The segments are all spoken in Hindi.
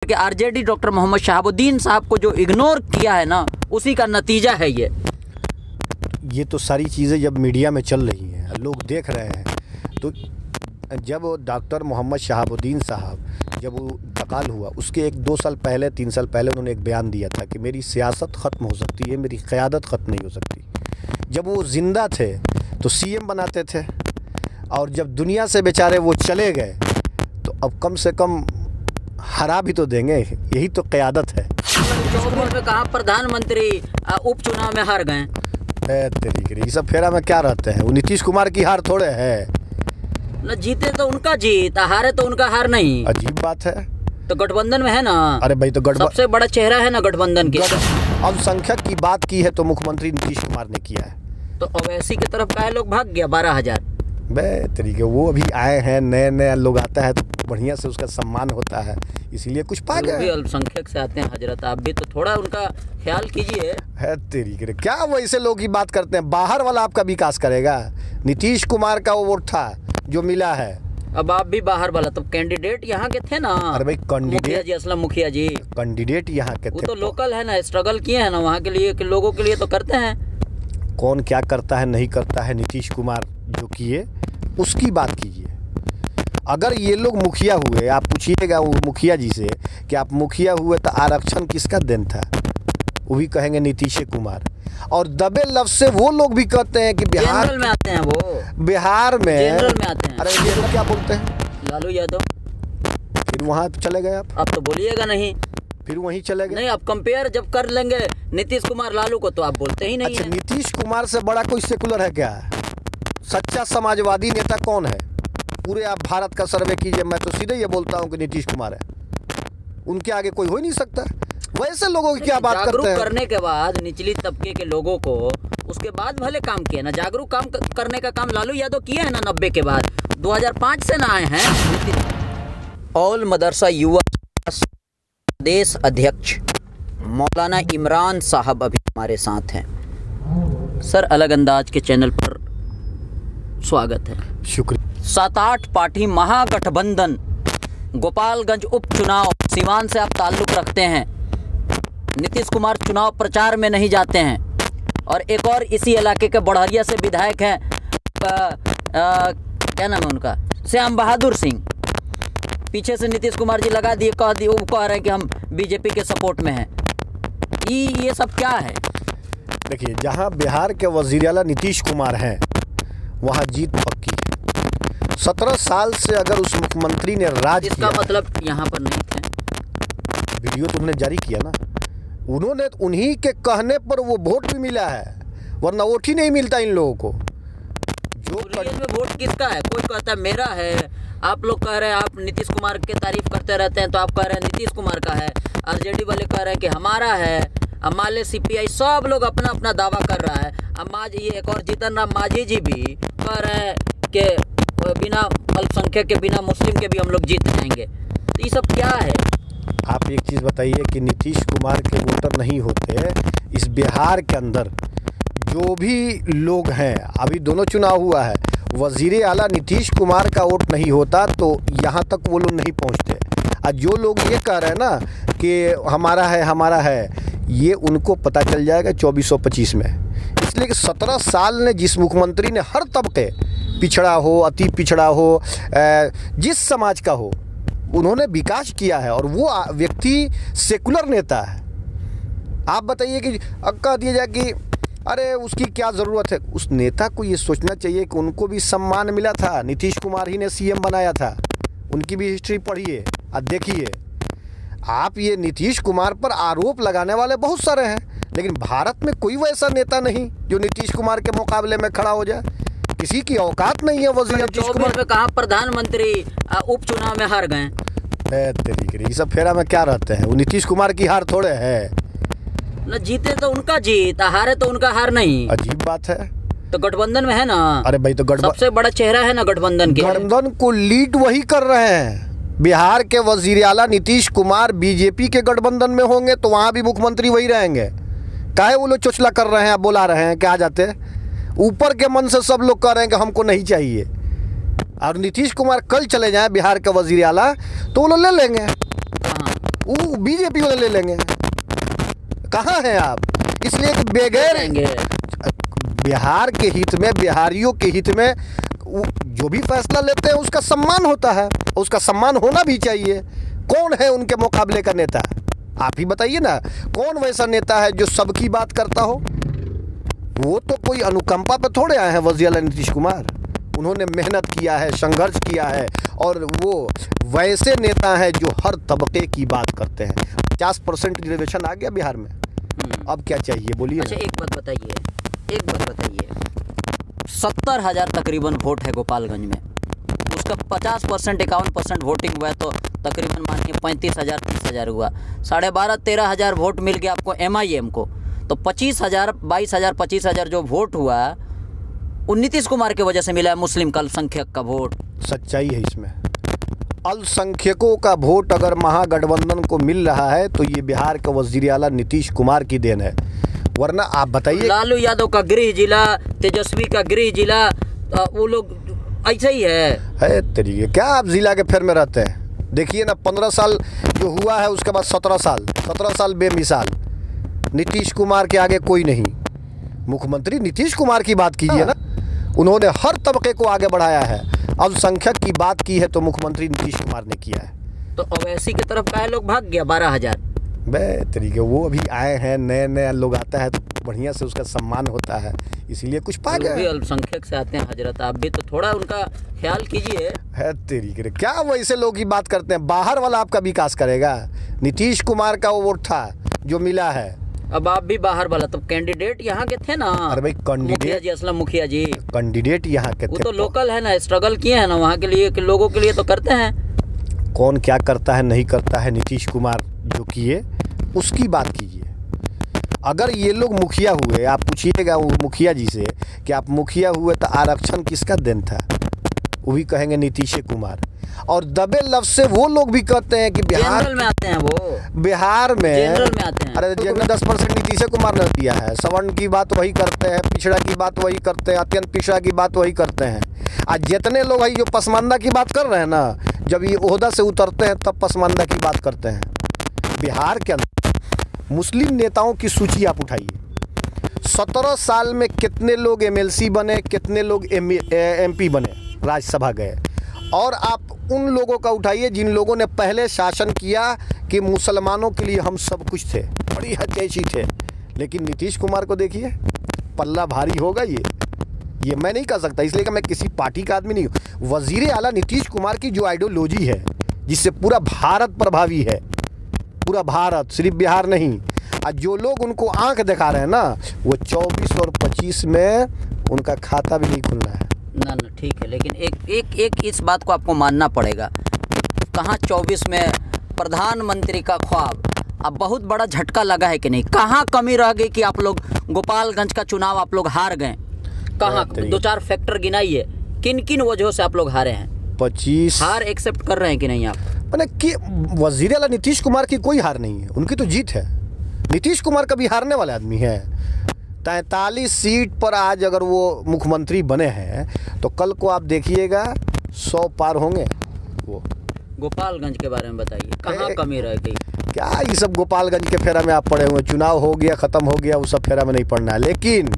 के आरजेडी डॉक्टर मोहम्मद शहाबुद्दीन साहब को जो इग्नोर किया है ना, उसी का नतीजा है ये तो सारी चीज़ें जब मीडिया में चल रही हैं, लोग देख रहे हैं, तो जब डॉक्टर मोहम्मद शहाबुद्दीन साहब जब वो इंतकाल हुआ, उसके 1-2 साल पहले 3 साल पहले उन्होंने एक बयान दिया था कि मेरी सियासत ख़त्म हो सकती है, मेरी क़यादत ख़त्म नहीं हो सकती। जब वो ज़िंदा थे तो सीएम बनाते थे, और जब दुनिया से बेचारे वो चले गए तो अब कम से कम हरा भी तो देंगे, यही तो क़यादत है। 24 में कहा प्रधानमंत्री उपचुनाव में हार गए। तरीके ये सब फेरा में क्या रहते हैं, वो नीतीश कुमार की हार थोड़े है। न जीते तो उनका जीत, हारे तो उनका हार नहीं। अजीब बात है। तो गठबंधन में है ना। अरे भाई, तो सबसे बड़ा चेहरा है ना गठबंधन के। अल्पसंख्यक की बात की है तो मुख्यमंत्री नीतीश कुमार ने किया है, तो ओवैसी की तरफ का लोग भाग गया 12,000। तरीके वो अभी आए हैं, नए नए लोग आता है तो बढ़िया से उसका सम्मान होता है, इसीलिए कुछ पा गए। भी अल्पसंख्यक से आते हैं हजरत, आप भी तो थोड़ा उनका ख्याल कीजिए। है तरीके क्या वैसे लोग ही बात करते हैं, बाहर वाला आपका विकास करेगा। नीतीश कुमार का वो वोट था जो मिला है। अब आप भी बाहर वाला, तो कैंडिडेट यहाँ के थे ना। अरे भाई, मुखिया जी, असलम मुखिया जी कैंडिडेट यहाँ के थे, वो तो लोकल है ना, स्ट्रगल किए हैं ना वहाँ के लिए, कि लोगों के लिए तो करते हैं। कौन क्या करता है नहीं करता है, नीतीश कुमार जो किए उसकी बात कीजिए। अगर ये लोग मुखिया हुए, आप पूछिएगा वो मुखिया जी से कि आप मुखिया हुए तो आरक्षण किसका देन था, वो भी कहेंगे नीतीश कुमार। और दबे लफ्ज से वो लोग भी कहते हैं कि बिहार जनरल में आते हैं, वो बिहार में जनरल में आते हैं। अरे ये लोग क्या बोलते हैं, लालू यादव। फिर वहाँ चले गए आप। अब तो बोलिएगा नहीं, फिर वहीं चले गए। नहीं, अब कंपेयर जब कर लेंगे नीतीश कुमार लालू को तो आप बोलते ही नहीं। अच्छा, है। नीतीश कुमार से बड़ा कोई सेकुलर है क्या? सच्चा समाजवादी नेता कौन है? पूरे आप भारत का सर्वे कीजिए, मैं तो सीधे ये बोलता हूँ कि नीतीश कुमार है, उनके आगे कोई हो ही नहीं सकता। वैसे लोगों की क्या बात करते हैं। जागरूक करने के बाद निचली तबके के लोगों को, उसके बाद भले काम किए ना, जागरूक काम करने का काम लालू यादव किए हैं ना 90 के बाद, 2005 से ना आए हैं। ऑल मदरसा युवा प्रदेश अध्यक्ष मौलाना इमरान साहब अभी हमारे साथ हैं। सर, अलग अंदाज के चैनल पर स्वागत है। शुक्रिया। 7-8 पार्टी महागठबंधन, गोपालगंज उपचुनाव, सीवान से आप ताल्लुक़ रखते हैं। नीतीश कुमार चुनाव प्रचार में नहीं जाते हैं, और एक और इसी इलाके के बढ़िया से विधायक हैं, क्या नाम है उनका, श्याम बहादुर सिंह। पीछे से नीतीश कुमार जी लगा दिए, कह रहे हैं कि हम बीजेपी के सपोर्ट में हैं। ये सब क्या है? देखिए, जहां बिहार के वज़ीर आला नीतीश कुमार हैं वहां जीत पक्की है। 17 साल से अगर उस मुख्यमंत्री ने राज किया, इसका मतलब यहाँ पर नहीं थे। वीडियो तो उन्होंने जारी किया ना, उन्होंने उन्हीं के कहने पर वो वोट भी मिला है, वरना वोट ही नहीं मिलता इन लोगों को। जो में वोट किसका है? कोई कहता है मेरा है, आप लोग कह रहे हैं, आप नीतीश कुमार के तारीफ करते रहते हैं तो आप कह रहे हैं नीतीश कुमार का है, आरजेडी वाले कह रहे हैं कि हमारा है, अमाले सीपीआई सब लोग अपना अपना दावा कर रहा है। अमाज ये एक और जीतन राम मांझी जी भी कह रहे हैं कि बिना अल्पसंख्यक के, बिना मुस्लिम के भी हम लोग जीत जाएंगे। तो ये सब क्या है? आप एक चीज़ बताइए कि नीतीश कुमार के वोटर नहीं होते इस बिहार के अंदर जो भी लोग हैं, अभी दोनों चुनाव हुआ है, वज़ीर आला नीतीश कुमार का वोट नहीं होता तो यहाँ तक वो लोग नहीं पहुँचते। और जो लोग ये कह रहे हैं ना कि हमारा है, ये उनको पता चल जाएगा 2425 में। इसलिए कि 17 साल ने जिस मुख्यमंत्री ने हर तबके, पिछड़ा हो, अति पिछड़ा हो, जिस समाज का हो, उन्होंने विकास किया है, और वो व्यक्ति सेकुलर नेता है। आप बताइए कि कह दिया जाए कि अरे उसकी क्या ज़रूरत है। उस नेता को ये सोचना चाहिए कि उनको भी सम्मान मिला था, नीतीश कुमार ही ने सीएम बनाया था, उनकी भी हिस्ट्री पढ़िए और देखिए। आप ये नीतीश कुमार पर आरोप लगाने वाले बहुत सारे हैं, लेकिन भारत में कोई वैसा नेता नहीं जो नीतीश कुमार के मुकाबले में खड़ा हो जाए। किसी की औकात नहीं है। वज़ीर 24 में कहा प्रधानमंत्री उपचुनाव में हार गए। तरीके ये सब फेरा में क्या रहते हैं, वो नीतीश कुमार की हार थोड़े है। न जीते तो उनका जीत, हारे तो उनका हार नहीं। अजीब बात है। तो गठबंधन में है ना। अरे भाई, तो सबसे बड़ा चेहरा है ना गठबंधन के। गठबंधन को लीड वही कर रहे हैं। बिहार के वज़ीर आला नीतीश कुमार बीजेपी के गठबंधन में होंगे तो वहाँ भी मुख्यमंत्री वही रहेंगे। काहे वो लोग चोचला कर रहे हैं, आप बुला रहे हैं कि आ जाते। ऊपर के मन से सब लोग कह रहे हैं कि हमको नहीं चाहिए, और नीतीश कुमार कल चले जाएं बिहार के वज़ीर आला तो वो लोग ले लेंगे। वो बीजेपी वाले ले लेंगे। कहाँ हैं आप? इसलिए कि बगैर बिहार के हित में, बिहारियों के हित में जो भी फैसला लेते हैं उसका सम्मान होता है, उसका सम्मान होना भी चाहिए। कौन है उनके मुकाबले का नेता? आप ही बताइए ना, कौन वैसा नेता है जो सबकी बात करता हो? वो तो कोई अनुकंपा पे थोड़े आए हैं वज़ीर आला नीतीश कुमार। उन्होंने मेहनत किया है, संघर्ष किया है, और वो वैसे नेता हैं जो हर तबके की बात करते हैं। 50% रिजर्वेशन आ गया बिहार में, अब क्या चाहिए बोलिए। अच्छा एक बात बताइए, 70,000 तकरीबन वोट है गोपालगंज में, उसका 50% 51% वोटिंग हुआ है, तो तकरीबन मानिए 35,000 30,000 हुआ। 12,500-13,000 वोट मिल गया आपको MIM को, तो 25,000 22,000 25,000 जो वोट हुआ वो नीतीश कुमार की वजह से मिला है, मुस्लिम का अल्पसंख्यक का वोट। सच्चाई है इसमें। अल्पसंख्यकों का वोट अगर महागठबंधन को मिल रहा है तो ये बिहार के वज़ीर आला नीतीश कुमार की देन है, वरना आप बताइए। लालू यादव का गृह जिला, तेजस्वी का गृह जिला, वो लोग ऐसा ही है तरीके। क्या आप जिला के फेर में रहते हैं? देखिए ना, 15 साल जो हुआ है उसके बाद 17 साल बेमिसाल। नीतीश कुमार के आगे कोई नहीं। मुख्यमंत्री नीतीश कुमार की बात कीजिए ना, उन्होंने हर तबके को आगे बढ़ाया है। अल्पसंख्यक की बात की है तो मुख्यमंत्री नीतीश कुमार ने किया है। तो ओवैसी की तरफ का लोग भाग गया 12,000। तरीके वो अभी आए हैं, नए नए लोग आता है तो बढ़िया से उसका सम्मान होता है, इसीलिए कुछ पा गए। अल्पसंख्यक से आते हैं हजरत, आप भी तो थोड़ा उनका ख्याल कीजिए। है तरीके, क्या वैसे लोग की बात करते हैं? बाहर वाला आपका विकास करेगा? नीतीश कुमार का वो वोट था जो मिला है। अब आप भी बाहर वाला, तो कैंडिडेट यहाँ के थे ना। अरे भाई मुखिया जी, असलम मुखिया जी कैंडिडेट यहाँ के थे, वो तो लोकल है ना, स्ट्रगल किए हैं ना वहाँ के लिए, कि लोगों के लिए तो करते हैं। कौन क्या करता है नहीं करता है, नीतीश कुमार जो किए उसकी बात कीजिए। अगर ये लोग मुखिया हुए, आप पूछिएगा वो मुखिया जी से कि आप मुखिया हुए तो आरक्षण किसका देन था, वो भी कहेंगे नीतीश कुमार। और दबे लफ्ज से वो लोग भी कहते हैं कि बिहार में आते हैं, वो बिहार में जनरल में आते हैं। अरे जनरल 10% नीतीश कुमार ने दिया है। सवर्ण की बात वही करते हैं, पिछड़ा की बात वही करते हैं, अत्यंत पिछड़ा की बात वही करते हैं। आज जितने लोग भाई जो पसमानदा की बात कर रहे हैं ना, जब ये ओहदा से उतरते हैं तब पसमानदा की बात करते हैं। बिहार के अंदर मुस्लिम नेताओं की सूची आप उठाइए। 17 साल में कितने लोग MLC बने, कितने लोग MP बने, राज्यसभा गए। और आप उन लोगों का उठाइए जिन लोगों ने पहले शासन किया कि मुसलमानों के लिए हम सब कुछ थे, बड़ी हथकैची थे। लेकिन नीतीश कुमार को देखिए, पल्ला भारी होगा ये मैं नहीं कह सकता, इसलिए कि मैं किसी पार्टी का आदमी नहीं हूँ। वज़ीर आला नीतीश कुमार की जो आइडियोलॉजी है, जिससे पूरा भारत प्रभावी है, पूरा भारत, सिर्फ बिहार नहीं। और जो लोग उनको आंख दिखा रहे हैं ना, वो 24 और 25 में उनका खाता भी नहीं खुलना है। ना ठीक है, लेकिन एक इस बात को आपको मानना पड़ेगा। कहाँ 24 में प्रधानमंत्री का ख्वाब, अब बहुत बड़ा झटका लगा है कि नहीं? कहाँ कमी रह गई कि आप लोग गोपालगंज का चुनाव आप लोग हार गए? कहाँ? 2-4 फैक्टर गिनाइए, किन किन वजहों से आप लोग हारे हैं? 25 हार एक्सेप्ट कर रहे हैं कि नहीं आप? मैंने कि वज़ीर आला नीतीश कुमार की कोई हार नहीं है, उनकी तो जीत है। नीतीश कुमार कभी हारने वाले आदमी है। 43 सीट पर आज अगर वो मुख्यमंत्री बने हैं तो कल को आप देखिएगा 100 पार होंगे। वो गोपालगंज के बारे में बताइए, कहाँ कमी रह गई? क्या ये सब गोपालगंज के फेरा में आप पड़े हुए? चुनाव हो गया, ख़त्म हो गया, वो सब फेरा में नहीं पड़ना है। लेकिन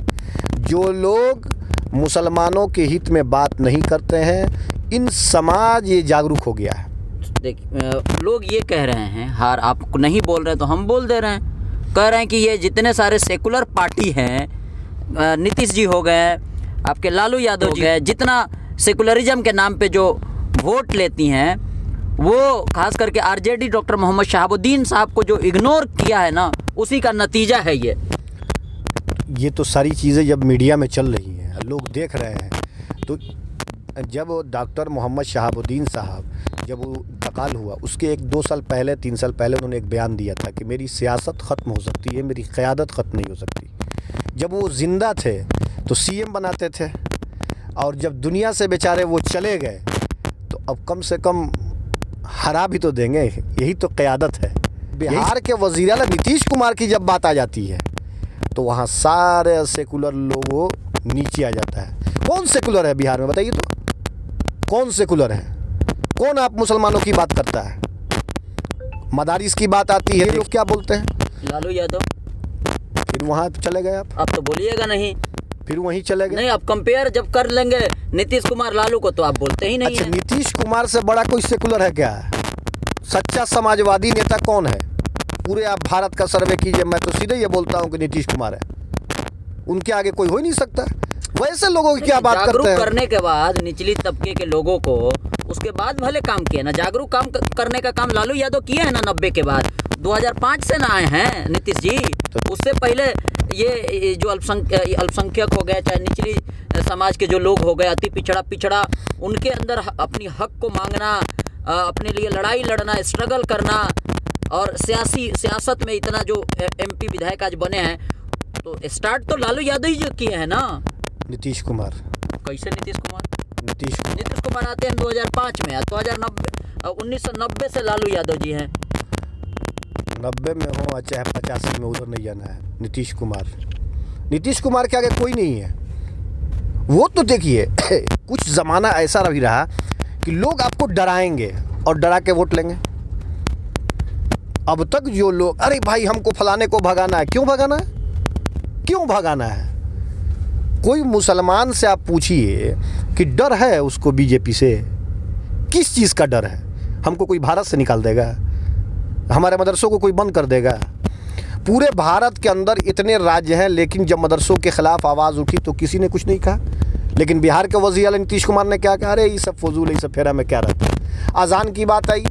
जो लोग मुसलमानों के हित में बात नहीं करते हैं, इन समाज ये जागरूक हो गया है। देखिए, लोग ये कह रहे हैं, हार आप नहीं बोल रहे तो हम बोल दे रहे हैं, कह रहे हैं कि ये जितने सारे सेकुलर पार्टी हैं, नीतीश जी हो गए, आपके लालू यादव जी गए, जितना सेकुलरिज्म के नाम पे जो वोट लेती हैं, वो खास करके RJD डॉक्टर मोहम्मद शहाबुद्दीन साहब को जो इग्नोर किया है ना, उसी का नतीजा है ये तो सारी चीज़ें जब मीडिया में चल रही हैं, लोग देख रहे हैं, तो जब डॉक्टर मोहम्मद शहाबुद्दीन साहब जब वो इंतकाल हुआ, उसके 1-2 साल पहले 3 साल पहले उन्होंने एक बयान दिया था कि मेरी सियासत ख़त्म हो सकती है, मेरी क़यादत ख़त्म नहीं हो सकती। जब वो ज़िंदा थे तो CM बनाते थे, और जब दुनिया से बेचारे वो चले गए तो अब कम से कम हरा भी तो देंगे, यही तो क़यादत है। बिहार के वज़ीर आला नीतीश कुमार की जब बात आ जाती है तो वहाँ सारे सेकुलर लोगों नीचे आ जाता है। कौन सेकुलर है बिहार में बताइए तो? कौन सेकुलर है? कौन आप मुसलमानों की बात करता है? मदारिस की बात आती है, लोग क्या बोलते हैं? लालू यादव। फिर वहाँ चले गए आप, अब तो बोलिएगा नहीं। फिर वहीं चले गए। नहीं, अब कंपेयर जब कर लेंगे नीतीश कुमार लालू को तो आप बोलते ही नहीं अच्छा, है। नीतीश कुमार से बड़ा कोई सेकुलर है क्या? सच्चा समाजवादी नेता कौन है? पूरे आप भारत का सर्वे कीजिए, मैं तो सीधे ये बोलता हूँ कि नीतीश कुमार है। उनके आगे कोई हो ही नहीं सकता। वैसे लोगों की क्या बात जागरूक करते हैं? करने के बाद निचली तबके के लोगों को उसके बाद भले काम किया ना, जागरूक काम करने का काम लालू यादव किए हैं ना 90 के बाद। 2005 से ना आए हैं नीतीश जी। उससे पहले ये जो अल्पसंख्यक हो गए, चाहे निचली समाज के जो लोग हो गए, अति पिछड़ा, उनके अंदर अपनी हक को मांगना, अपने लिए लड़ाई लड़ना, स्ट्रगल करना, और सियासत में इतना जो MP विधायक आज बने हैं, तो स्टार्ट तो लालू यादव ही जो किए हैं ना। नीतीश कुमार कैसे नीतीश कुमार आते हैं 2005 में, 1990 से लालू यादव जी हैं। 90 में हो चाहे 85 में, उधर नहीं जाना है। नीतीश कुमार के आगे कोई नहीं है। वो तो देखिए कुछ ज़माना ऐसा भी रहा कि लोग आपको डराएंगे और डरा के वोट लेंगे। अब तक जो लोग, अरे भाई हमको फलाने को भगाना है, क्यों भगाना है? कोई मुसलमान से आप पूछिए कि डर है उसको बीजेपी से? किस चीज़ का डर है? हमको कोई भारत से निकाल देगा? हमारे मदरसों को कोई बंद कर देगा? पूरे भारत के अंदर इतने राज्य हैं, लेकिन जब मदरसों के खिलाफ आवाज़ उठी तो किसी ने कुछ नहीं कहा। लेकिन बिहार के वज़ीर आला नीतीश कुमार ने क्या कहा? अरे ये सब फजूल है, ये सब फेरा में क्या रहता है। अजान की बात आई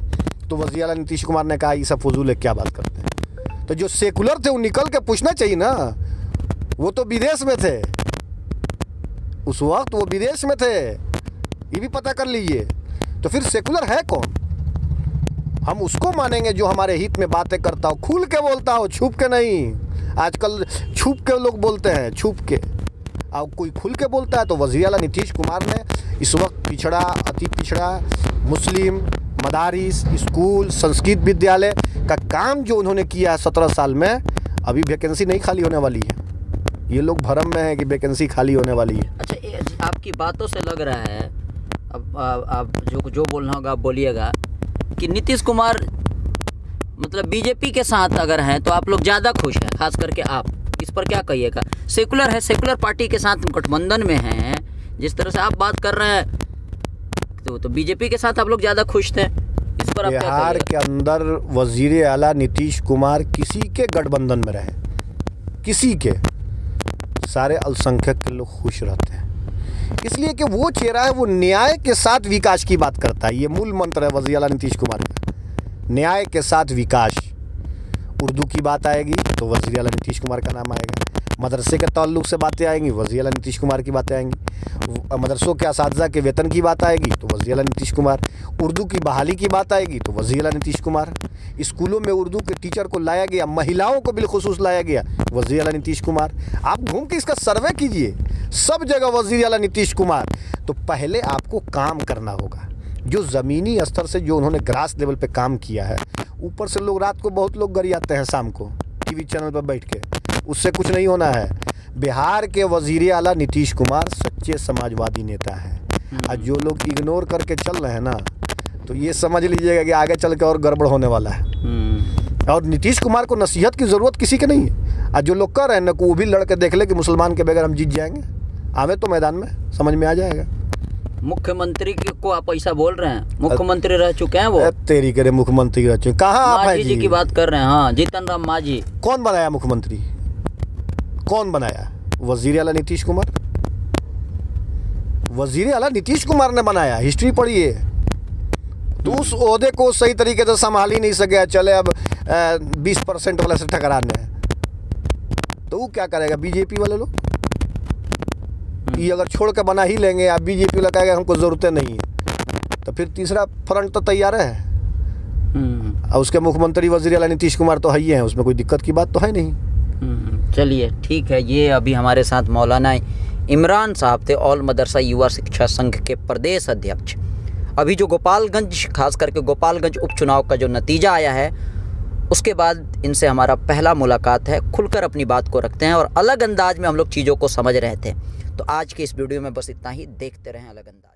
तो वज़ीर आला नीतीश कुमार ने कहा ये सब फजूल है, क्या बात करते हैं। तो जो सेकुलर थे वो निकल के पूछना चाहिए ना। वो तो विदेश में थे, उस वक्त वो विदेश में थे, ये भी पता कर लीजिए। तो फिर सेकुलर है कौन? हम उसको मानेंगे जो हमारे हित में बातें करता हो, खुल के बोलता हो, छुप के नहीं। आजकल छुप के लोग बोलते हैं, छुप के। अब कोई खुल के बोलता है तो वज़ीर आला नीतीश कुमार ने इस वक्त पिछड़ा, अति पिछड़ा, मुस्लिम, मदारिस, स्कूल, संस्कृत विद्यालय का काम जो उन्होंने किया 17 साल में, अभी वैकेंसी नहीं खाली होने वाली है। ये लोग भरम में है कि वैकेंसी खाली होने वाली है। अच्छा, आपकी बातों से लग रहा है, अब आप जो बोलना होगा आप बोलिएगा, कि नीतीश कुमार मतलब बीजेपी के साथ अगर हैं तो आप लोग ज़्यादा खुश हैं, खास करके आप। इस पर क्या कहिएगा? सेकुलर है, सेकुलर पार्टी के साथ गठबंधन में हैं, जिस तरह से आप बात कर रहे हैं, तो बीजेपी के साथ आप लोग ज़्यादा खुश थे। इस पर आप क्या बिहार के अंदर वज़ीर आला नीतीश कुमार किसी के गठबंधन में रहे, किसी के, सारे अल्पसंख्यक के लोग खुश रहते हैं। इसलिए कि वो चेहरा है, वो न्याय के साथ विकास की बात करता है। ये मूल मंत्र है वज़ीर आला नीतीश कुमार का, न्याय के साथ विकास। उर्दू की बात आएगी तो वज़ीर आला नीतीश कुमार का नाम आएगा। मदरसे के ताल्लुक़ से बातें आएंगी, वज़ीर आला नीतीश कुमार की बातें आएंगी। मदरसों के असातिज़ा के वेतन की बात आएगी तो वज़ीर आला नीतीश कुमार। उर्दू की बहाली की बात आएगी तो वज़ीर आला नीतीश कुमार। स्कूलों में उर्दू के टीचर को लाया गया, महिलाओं को बिलखुसूस लाया गया, वज़ीर आला नीतीश कुमार। आप घूम के इसका सर्वे कीजिए, सब जगह वज़ीर आला नीतीश कुमार। तो पहले आपको काम करना होगा, जो ज़मीनी स्तर से जो उन्होंने ग्रास लेवल पे काम किया है। ऊपर से लोग रात को बहुत लोग गरियाते हैं शाम को टीवी चैनल पर बैठ के, उससे कुछ नहीं होना है। बिहार के वज़ीर आला नीतीश कुमार सच्चे समाजवादी नेता हैं। और जो लोग इग्नोर करके चल रहे हैं ना, तो ये समझ लीजिएगा कि आगे चल के और गड़बड़ होने वाला है। और नीतीश कुमार को नसीहत की ज़रूरत किसी के नहीं है। और जो लोग कर रहे हैं ना, वो भी लड़के देख ले कि मुसलमान के बगैर हम जीत जाएंगे, आवे तो मैदान में, समझ में आ जाएगा। मुख्यमंत्री को आप ऐसा बोल रहे हैं? मुख्यमंत्री रह चुके हैं वो। तेरी करे मुख्यमंत्री रह चुके, कहाँ आप हैं जी की बात कर रहे हैं? हाँ, जीतन राम मांझी। कौन बनाया मुख्यमंत्री? कौन बनाया? वज़ीर आला नीतीश कुमार। वज़ीर आला नीतीश कुमार ने बनाया, हिस्ट्री पढ़िए। तो उस ओहदे को सही तरीके से संभाल ही नहीं सके, चले अब 20% वाले से टकराने। तो वो क्या करेगा? बीजेपी वाले लोग ये अगर छोड़ के बना ही लेंगे, आप बीजेपी वाला कहेगा हमको ज़रूरत नहीं है, तो फिर तीसरा फ्रंट तो तैयार है। और उसके मुख्यमंत्री वज़ीर आला नीतीश कुमार तो है ही हैं, उसमें कोई दिक्कत की बात तो है नहीं। चलिए ठीक है। ये अभी हमारे साथ मौलाना इमरान साहब थे, ऑल मदरसा युवा शिक्षा संघ के प्रदेश अध्यक्ष। अभी जो गोपालगंज, खास करके गोपालगंज उपचुनाव का जो नतीजा आया है, उसके बाद इनसे हमारा पहला मुलाकात है। खुलकर अपनी बात को रखते हैं और अलग अंदाज में हम लोग चीज़ों को समझ रहे थे। तो आज की इस वीडियो में बस इतना ही। देखते रहें अलग अंदाज।